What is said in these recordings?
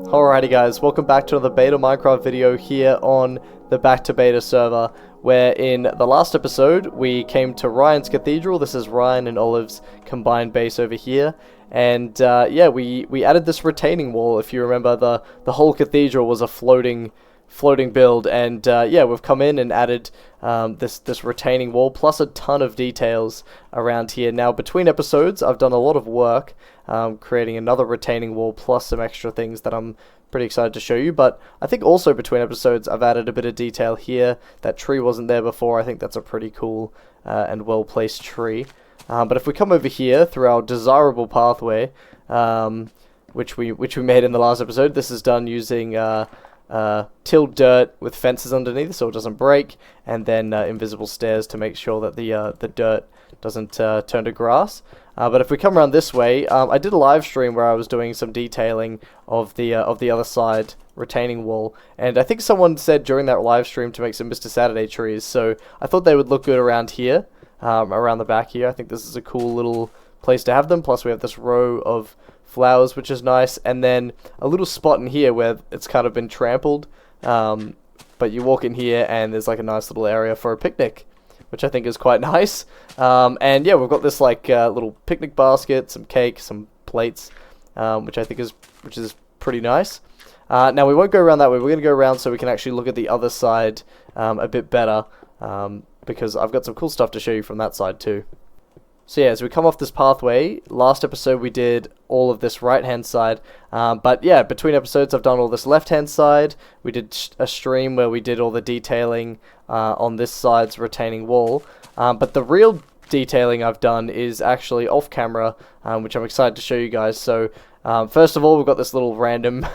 Alrighty guys, welcome back to another beta Minecraft video here on the Back to Beta server, where in the last episode we came to Ryan's Cathedral. This is Ryan and Olive's combined base over here, and yeah, we added this retaining wall. If you remember, the whole cathedral was a floating build, and yeah, we've come in and added this retaining wall plus a ton of details around here. Now, between episodes, I've done a lot of work creating another retaining wall plus some extra things that I'm pretty excited to show you. But I think also between episodes, I've added a bit of detail here. That tree wasn't there before. I think that's a pretty cool and well-placed tree. But if we come over here through our desirable pathway, which we made in the last episode, this is done using tilled dirt with fences underneath so it doesn't break, and then invisible stairs to make sure that the dirt doesn't turn to grass. But if we come around this way, I did a live stream where I was doing some detailing of the other side retaining wall, and I think someone said during that live stream to make some Mr. Saturday trees, so I thought they would look good around here, around the back here. I think this is a cool little place to have them. Plus we have this row of flowers, which is nice, and then a little spot in here where it's kind of been trampled, but you walk in here and there's like a nice little area for a picnic, which I think is quite nice. And yeah, we've got this like little picnic basket, some cake, some plates, which I think is pretty nice. Now we won't go around that way. We're going to go around so we can actually look at the other side a bit better, because I've got some cool stuff to show you from that side too. So yeah, as we come off this pathway, last episode we did all of this right-hand side, but yeah, between episodes I've done all this left-hand side. We did a stream where we did all the detailing on this side's retaining wall, but the real detailing I've done is actually off-camera, which I'm excited to show you guys. So first of all, we've got this little random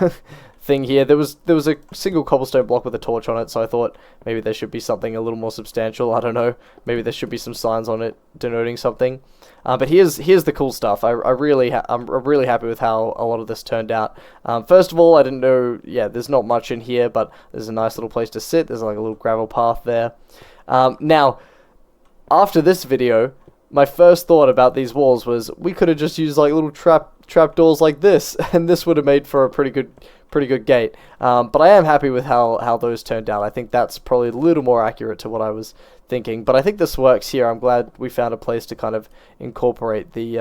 thing here. There was a single cobblestone block with a torch on it, so I thought maybe there should be something a little more substantial. I don't know, maybe there should be some signs on it denoting something. But here's the cool stuff. I'm really happy with how a lot of this turned out. First of all, I didn't know, yeah, there's not much in here, but there's a nice little place to sit. There's like a little gravel path there. Now, after this video, my first thought about these walls was we could have just used like little trap doors like this, and this would have made for a pretty good gate. But I am happy with how those turned out. I think that's probably a little more accurate to what I was thinking. But I think this works here. I'm glad we found a place to kind of incorporate this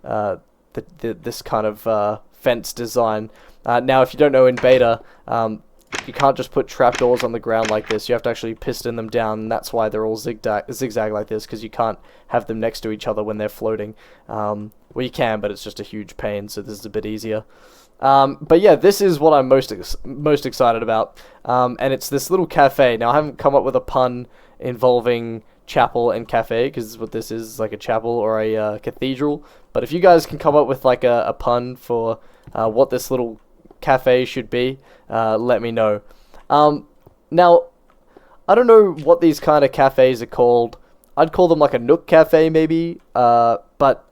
kind of fence design. Now, if you don't know, in beta, you can't just put trapdoors on the ground like this. You have to actually piston them down, and that's why they're all zigzag like this, because you can't have them next to each other when they're floating. Well, you can, but it's just a huge pain, so this is a bit easier. But yeah, this is what I'm most excited about, and it's this little cafe. Now, I haven't come up with a pun involving chapel and cafe, because what this is like a chapel or a cathedral. But if you guys can come up with like a pun for what this little cafe should be, let me know. Now, I don't know what these kind of cafes are called. I'd call them like a nook cafe maybe, but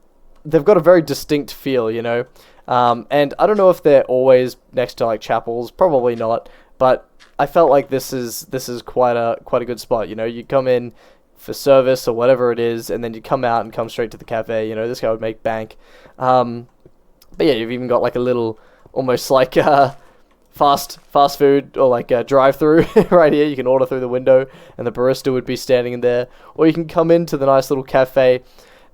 they've got a very distinct feel, you know. And I don't know if they're always next to like chapels, probably not, but I felt like this is quite a good spot. You know, you come in for service or whatever it is, and then you come out and come straight to the cafe. You know, this guy would make bank. But yeah, you've even got like a little, almost like fast food or like a drive-through right here. You can order through the window, and the barista would be standing in there, or you can come into the nice little cafe.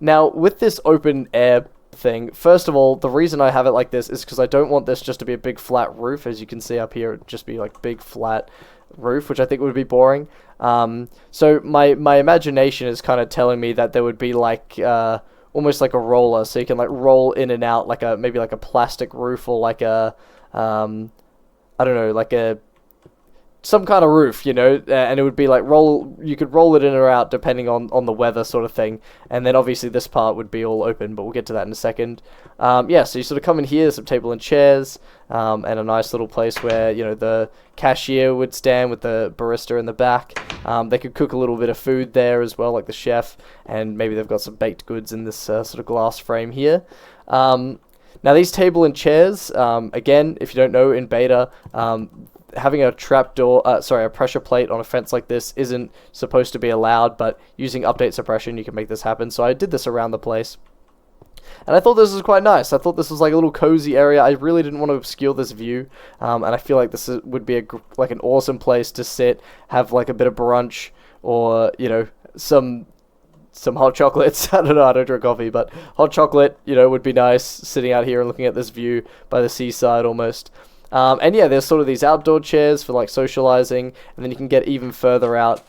Now, with this open air thing, first of all, the reason I have it like this is because I don't want this just to be a big flat roof. As you can see up here, it'd just be like big flat roof, which I think would be boring. So my imagination is kind of telling me that there would be like almost like a roller, so you can like roll in and out, like maybe like a plastic roof, or like a I don't know, like some kind of roof, you know, and it would be like you could roll it in or out depending on the weather sort of thing. And then obviously this part would be all open, but we'll get to that in a second. Yeah, so you sort of come in here, some table and chairs, and a nice little place where, you know, the cashier would stand with the barista in the back. They could cook a little bit of food there as well, like the chef, and maybe they've got some baked goods in this sort of glass frame here. Now these table and chairs, again, if you don't know, in beta, having a a pressure plate on a fence like this isn't supposed to be allowed, but using update suppression, you can make this happen. So I did this around the place. And I thought this was quite nice. I thought this was like a little cozy area. I really didn't want to obscure this view, and I feel like this would be like an awesome place to sit, have like a bit of brunch, or you know, some hot chocolates. I don't know, I don't drink coffee, but hot chocolate, you know, would be nice, sitting out here and looking at this view by the seaside almost. And yeah, there's sort of these outdoor chairs for like socializing, and then you can get even further out,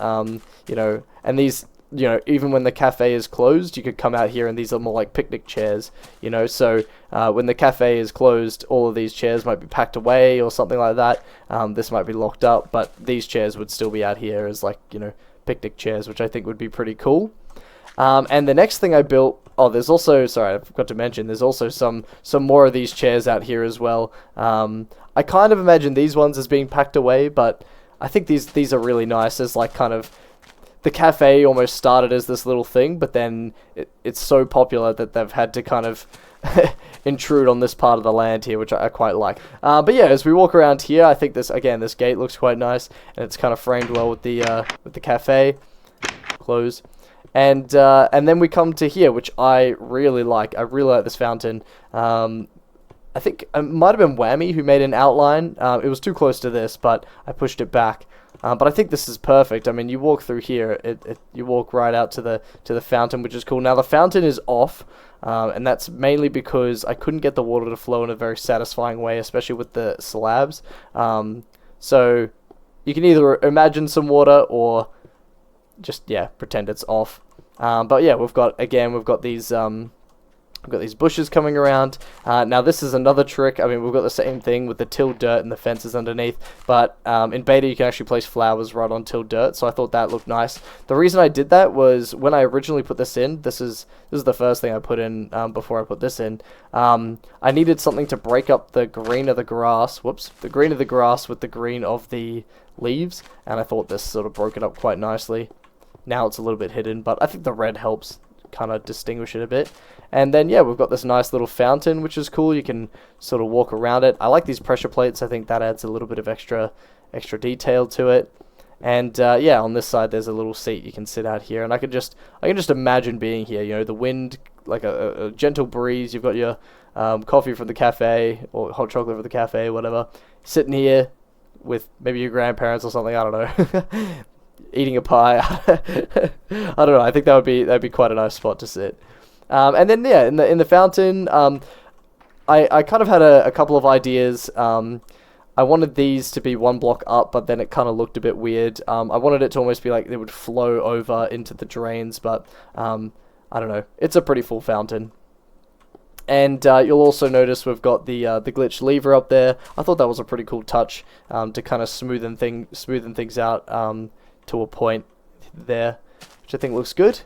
you know, and these, you know, even when the cafe is closed, you could come out here, and these are more like picnic chairs, you know, so when the cafe is closed, all of these chairs might be packed away or something like that. This might be locked up, but these chairs would still be out here as like, you know, picnic chairs, which I think would be pretty cool. And the next thing I built, oh, there's also, sorry, I forgot to mention, there's also some more of these chairs out here as well. I kind of imagine these ones as being packed away, but I think these are really nice as like kind of, the cafe almost started as this little thing, but then it's so popular that they've had to kind of intrude on this part of the land here, which I quite like. But yeah, as we walk around here, I think this gate looks quite nice, and it's kind of framed well with the cafe. Close. And then we come to here, which I really like. I really like this fountain. I think it might have been Whammy who made an outline. It was too close to this, but I pushed it back. But I think this is perfect. I mean, you walk through here, you walk right out to the fountain, which is cool. Now the fountain is off, and that's mainly because I couldn't get the water to flow in a very satisfying way, especially with the slabs. So you can either imagine some water or just, yeah, pretend it's off. But yeah, we've got these bushes coming around. Now this is another trick. I mean, we've got the same thing with the tilled dirt and the fences underneath, but in beta you can actually place flowers right on tilled dirt, so I thought that looked nice. The reason I did that was when I originally put this in, this is the first thing I put in before I put this in, I needed something to break up the green of the grass, the green of the grass with the green of the leaves, and I thought this sort of broke it up quite nicely. Now it's a little bit hidden, but I think the red helps kind of distinguish it a bit. And then yeah, we've got this nice little fountain, which is cool. You can sort of walk around it. I like these pressure plates. I think that adds a little bit of extra detail to it. And yeah, on this side there's a little seat you can sit out here, and I can just imagine being here. You know, the wind, like a gentle breeze. You've got your coffee from the cafe or hot chocolate from the cafe, whatever. Sitting here with maybe your grandparents or something. I don't know. Eating a pie. I don't know. I think that'd be quite a nice spot to sit. And then yeah, in the fountain, I kind of had a couple of ideas. I wanted these to be one block up, but then it kind of looked a bit weird. I wanted it to almost be like it would flow over into the drains, but I don't know. It's a pretty full fountain. And you'll also notice we've got the glitch lever up there. I thought that was a pretty cool touch to kind of smoothen things out to a point there, which I think looks good.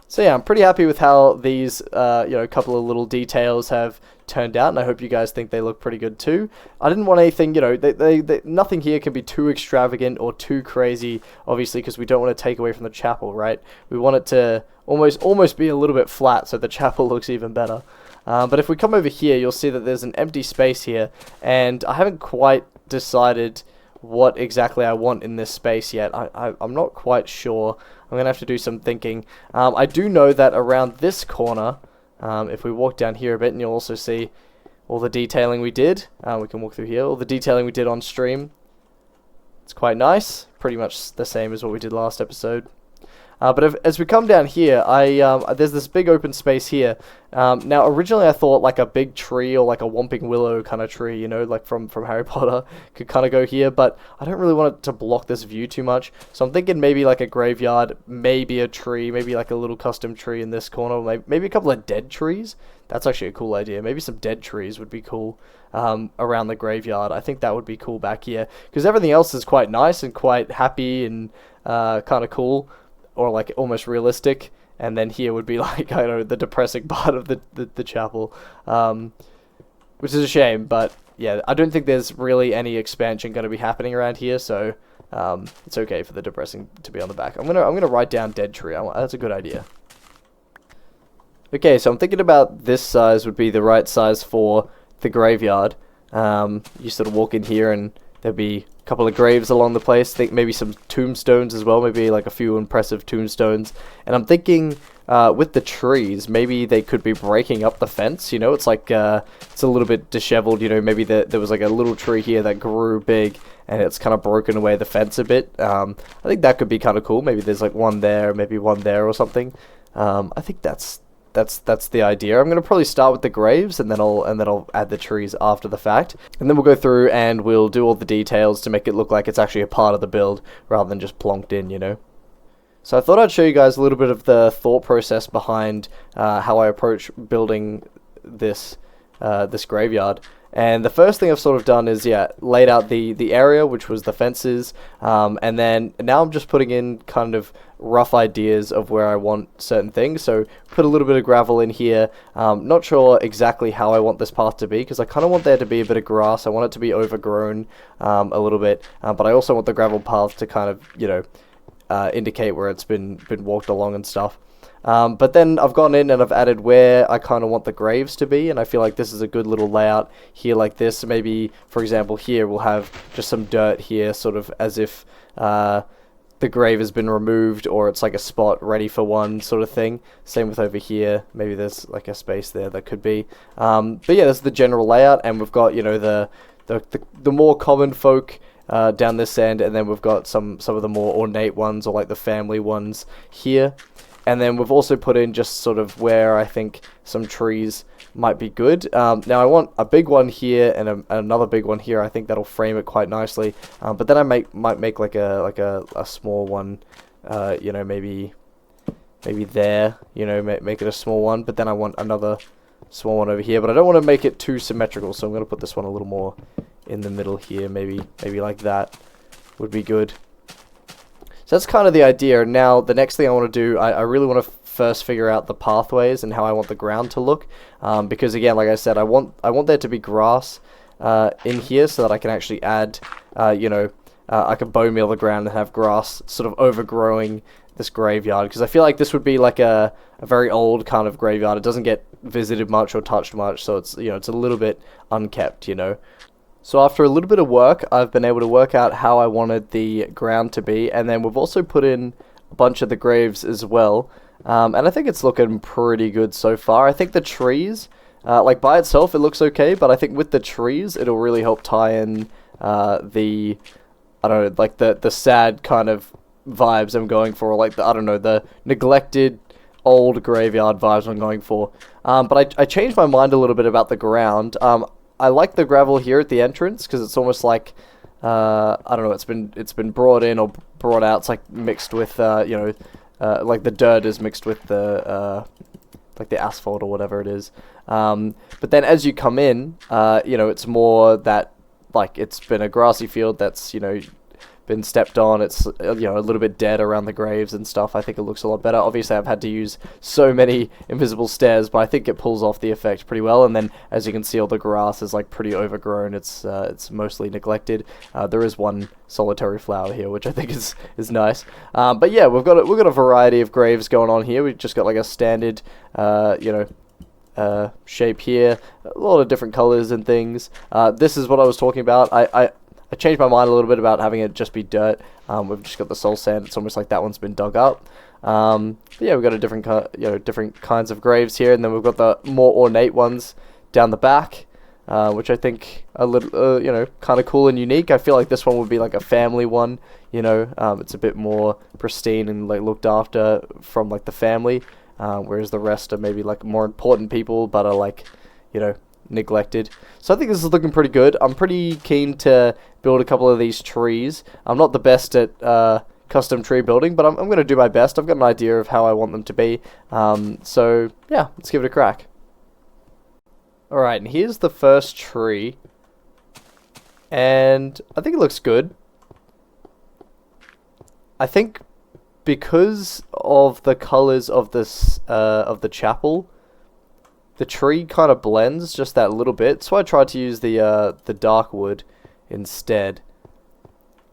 So yeah, I'm pretty happy with how these, you know, couple of little details have turned out, and I hope you guys think they look pretty good too. I didn't want anything, you know, nothing here can be too extravagant or too crazy, obviously, because we don't want to take away from the chapel, right? We want it to almost be a little bit flat, so the chapel looks even better. But if we come over here, you'll see that there's an empty space here, and I haven't quite decided what exactly I want in this space yet. I'm not quite sure. I'm gonna have to do some thinking. I do know that around this corner, if we walk down here a bit, and you'll also see all the detailing we did. We can walk through here. All the detailing we did on stream. It's quite nice. Pretty much the same as what we did last episode. But as we come down here, there's this big open space here. Now, originally I thought like a big tree or like a Whomping Willow kind of tree, you know, like from Harry Potter, could kind of go here, but I don't really want it to block this view too much. So I'm thinking maybe like a graveyard, maybe a tree, maybe like a little custom tree in this corner, maybe a couple of dead trees. That's actually a cool idea. Maybe some dead trees would be cool around the graveyard. I think that would be cool back here, because everything else is quite nice and quite happy and kind of cool, or like almost realistic, and then here would be like, I don't know, the depressing part of the chapel, which is a shame. But yeah, I don't think there's really any expansion going to be happening around here, so it's okay for the depressing to be on the back. I'm gonna write down dead tree. That's a good idea. Okay, so I'm thinking about this size would be the right size for the graveyard. You sort of walk in here and there'd be a couple of graves along the place. Think maybe some tombstones as well, maybe like a few impressive tombstones. And I'm thinking with the trees, maybe they could be breaking up the fence, you know, it's like, it's a little bit disheveled, you know, maybe there was like a little tree here that grew big, and it's kind of broken away the fence a bit. I think that could be kind of cool. Maybe there's like one there, maybe one there or something. I think that's the idea. I'm gonna probably start with the graves, and then I'll add the trees after the fact, and then we'll go through and we'll do all the details to make it look like it's actually a part of the build rather than just plonked in, you know. So I thought I'd show you guys a little bit of the thought process behind how I approach building this this graveyard. And the first thing I've sort of done is, yeah, laid out the area, which was the fences, and then now I'm just putting in kind of rough ideas of where I want certain things. So put a little bit of gravel in here. Not sure exactly how I want this path to be, because I kind of want there to be a bit of grass. I want it to be overgrown a little bit, but I also want the gravel path to kind of, you know, indicate where it's been walked along and stuff. But then I've gone in and I've added where I kind of want the graves to be, and I feel like this is a good little layout here like this. So maybe, for example, here we'll have just some dirt here, sort of as if the grave has been removed, or it's like a spot ready for one sort of thing. Same with over here, maybe there's like a space there that could be. But yeah, that's the general layout, and we've got, you know, the more common folk down this end, and then we've got some of the more ornate ones, or like the family ones here. And then we've also put in just sort of where I think some trees might be good. Now I want a big one here and another big one here. I think that'll frame it quite nicely. But then I might make like a small one, you know, maybe there, you know, make it a small one. But then I want another small one over here. But I don't want to make it too symmetrical, so I'm going to put this one a little more in the middle here. Maybe like that would be good. So that's kind of the idea. Now, the next thing I want to do, I really want to first figure out the pathways and how I want the ground to look. Because again, like I said, I want there to be grass in here so that I can actually add, you know, I can bone meal the ground and have grass sort of overgrowing this graveyard. Because I feel like this would be like a very old kind of graveyard. It doesn't get visited much or touched much, so it's, you know, it's a little bit unkept, you know. So after a little bit of work, I've been able to work out how I wanted the ground to be, and then we've also put in a bunch of the graves as well, and I think it's looking pretty good so far. I think the trees, like by itself it looks okay, but I think with the trees it'll really help tie in the, I don't know, like the sad kind of vibes I'm going for, or like the, I don't know, the neglected old graveyard vibes I'm going for. But I changed my mind a little bit about the ground. I like the gravel here at the entrance because it's almost like, I don't know, it's been brought in or brought out. It's like mixed with, you know, like the dirt is mixed with the like the asphalt or whatever it is. But then as you come in, you know, it's more that like it's been a grassy field that's, you know, been stepped on. It's, you know, a little bit dead around the graves and stuff. I think it looks a lot better. Obviously I've had to use so many invisible stairs, but I think it pulls off the effect pretty well. And then as you can see, all the grass is like pretty overgrown. It's mostly neglected. There is one solitary flower here, which I think is nice. But yeah, we've got a variety of graves going on here. We've just got like a standard, you know, shape here, a lot of different colors and things. This is what I was talking about. I changed my mind a little bit about having it just be dirt. We've just got the soul sand. It's almost like that one's been dug up. But yeah, we've got a different kinds of graves here, and then we've got the more ornate ones down the back, which I think are a little, you know, kind of cool and unique. I feel like this one would be like a family one. You know, it's a bit more pristine and like looked after from like the family, whereas the rest are maybe like more important people, but are like, you know, neglected. So I think this is looking pretty good. I'm pretty keen to build a couple of these trees. I'm not the best at custom tree building, but I'm going to do my best. I've got an idea of how I want them to be. So yeah, let's give it a crack. Alright, and here's the first tree, and I think it looks good. I think because of the colors of this of the chapel, the tree kind of blends just that little bit, so I tried to use the dark wood instead.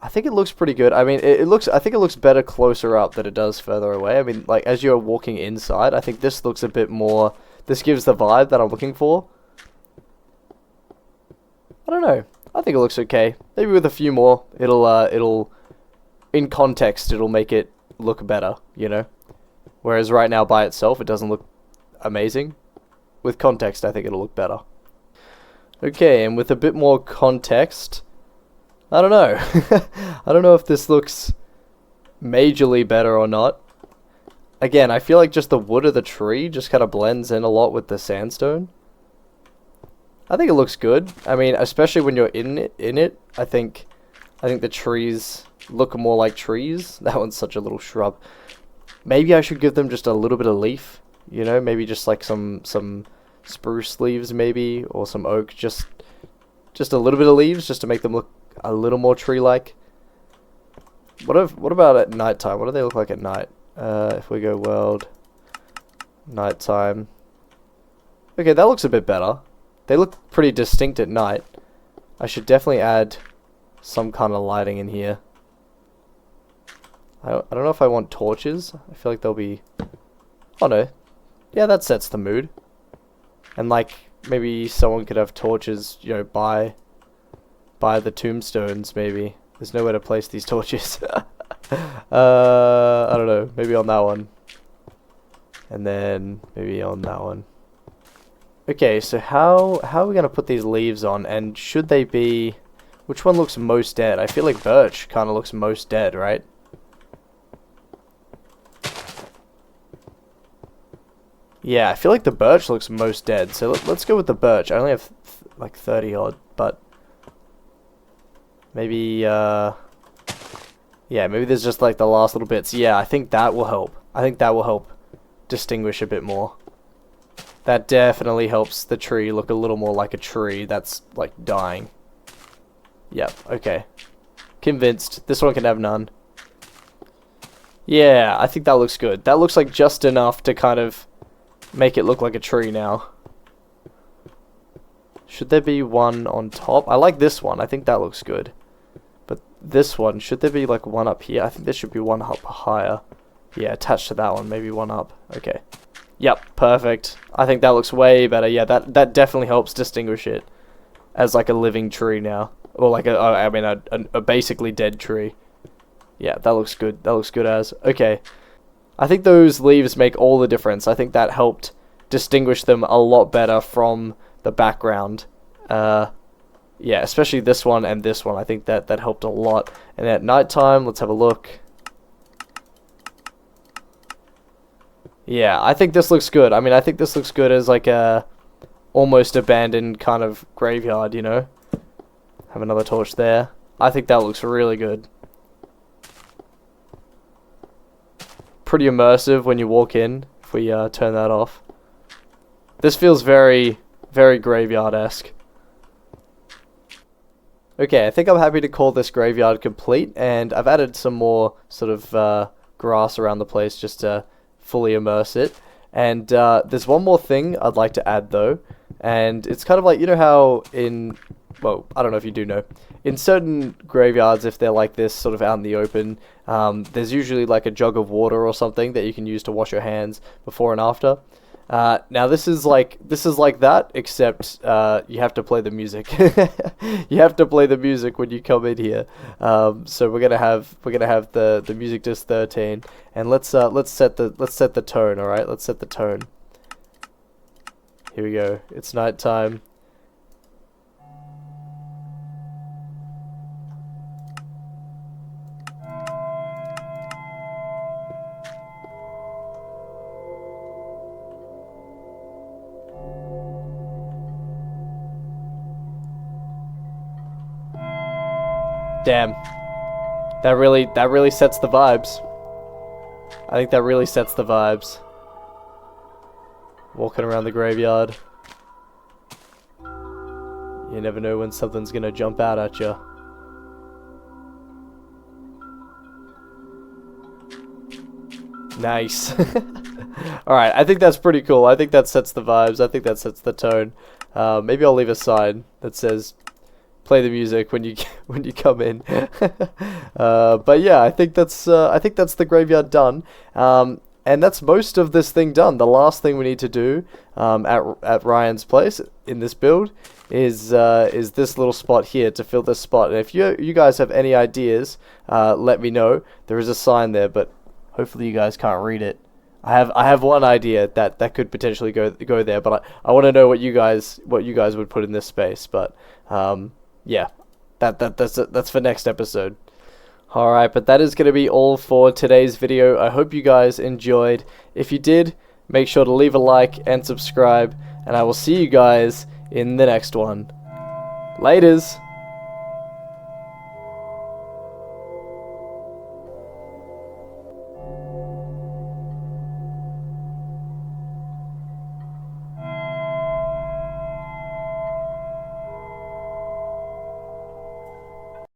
I think it looks pretty good. I mean, I think it looks better closer up than it does further away. I mean, like, as you're walking inside, I think this looks a bit more, this gives the vibe that I'm looking for. I don't know. I think it looks okay. Maybe with a few more, it'll in context, it'll make it look better, you know? Whereas right now by itself, it doesn't look amazing. With context, I think it'll look better. Okay, and with a bit more context, I don't know. I don't know if this looks majorly better or not. Again, I feel like just the wood of the tree just kind of blends in a lot with the sandstone. I think it looks good. I mean, especially when you're in it, I think the trees look more like trees. That one's such a little shrub. Maybe I should give them just a little bit of leaf, you know, maybe just like some spruce leaves maybe, or some oak, just a little bit of leaves just to make them look a little more tree-like. What about at nighttime? What do they look like at night? If we go world, nighttime. Okay, that looks a bit better. They look pretty distinct at night. I should definitely add some kind of lighting in here. I don't know if I want torches. I feel like they'll be... Oh no. Yeah, that sets the mood. And like, maybe someone could have torches, you know, by the tombstones, maybe. There's nowhere to place these torches. I don't know. Maybe on that one. And then maybe on that one. Okay, so how are we going to put these leaves on? And should they be... Which one looks most dead? I feel like birch kind of looks most dead, right? Yeah, I feel like the birch looks most dead. So let's go with the birch. I only have like 30 odd, but... Maybe, yeah, maybe there's just like the last little bits. Yeah, I think that will help. I think that will help distinguish a bit more. That definitely helps the tree look a little more like a tree that's like dying. Yep, okay. Convinced. This one can have none. Yeah, I think that looks good. That looks like just enough to kind of make it look like a tree now. Should there be one on top? I like this one. I think that looks good. But this one, should there be like one up here? I think there should be one up higher. Yeah, attached to that one. Maybe one up. Okay. Yep, perfect. I think that looks way better. Yeah, that definitely helps distinguish it as like a living tree now. Or like a basically dead tree. Yeah, that looks good. That looks good as. Okay. I think those leaves make all the difference. I think that helped distinguish them a lot better from the background. Yeah, especially this one and this one. I think that helped a lot. And at nighttime, let's have a look. Yeah, I think this looks good. I mean, I think this looks good as like a almost abandoned kind of graveyard, you know? Have another torch there. I think that looks really good. Pretty immersive when you walk in, if we turn that off. This feels very, very graveyard-esque. Okay, I think I'm happy to call this graveyard complete, and I've added some more sort of grass around the place just to fully immerse it. And there's one more thing I'd like to add though, and it's kind of like, you know how in, well, I don't know if you do know, in certain graveyards, if they're like this sort of out in the open, there's usually like a jug of water or something that you can use to wash your hands before and after. Now this is like that, except you have to play the music. You have to play the music when you come in here. So we're gonna have the music disc 13, and let's set the tone. All right, let's set the tone. Here we go. It's nighttime. Damn. That really sets the vibes. I think that really sets the vibes. Walking around the graveyard. You never know when something's gonna jump out at you. Nice. Alright, I think that's pretty cool. I think that sets the vibes. I think that sets the tone. Maybe I'll leave a sign that says play the music when you come in. But yeah, I think that's the graveyard done. And that's most of this thing done. The last thing we need to do at Ryan's place in this build is this little spot here, to fill this spot. And if you guys have any ideas, let me know. There is a sign there, but hopefully you guys can't read it. I have one idea that could potentially go there, but I want to know what you guys would put in this space. But yeah, that's for next episode. Alright, but that is going to be all for today's video. I hope you guys enjoyed. If you did, make sure to leave a like and subscribe, and I will see you guys in the next one. Laters!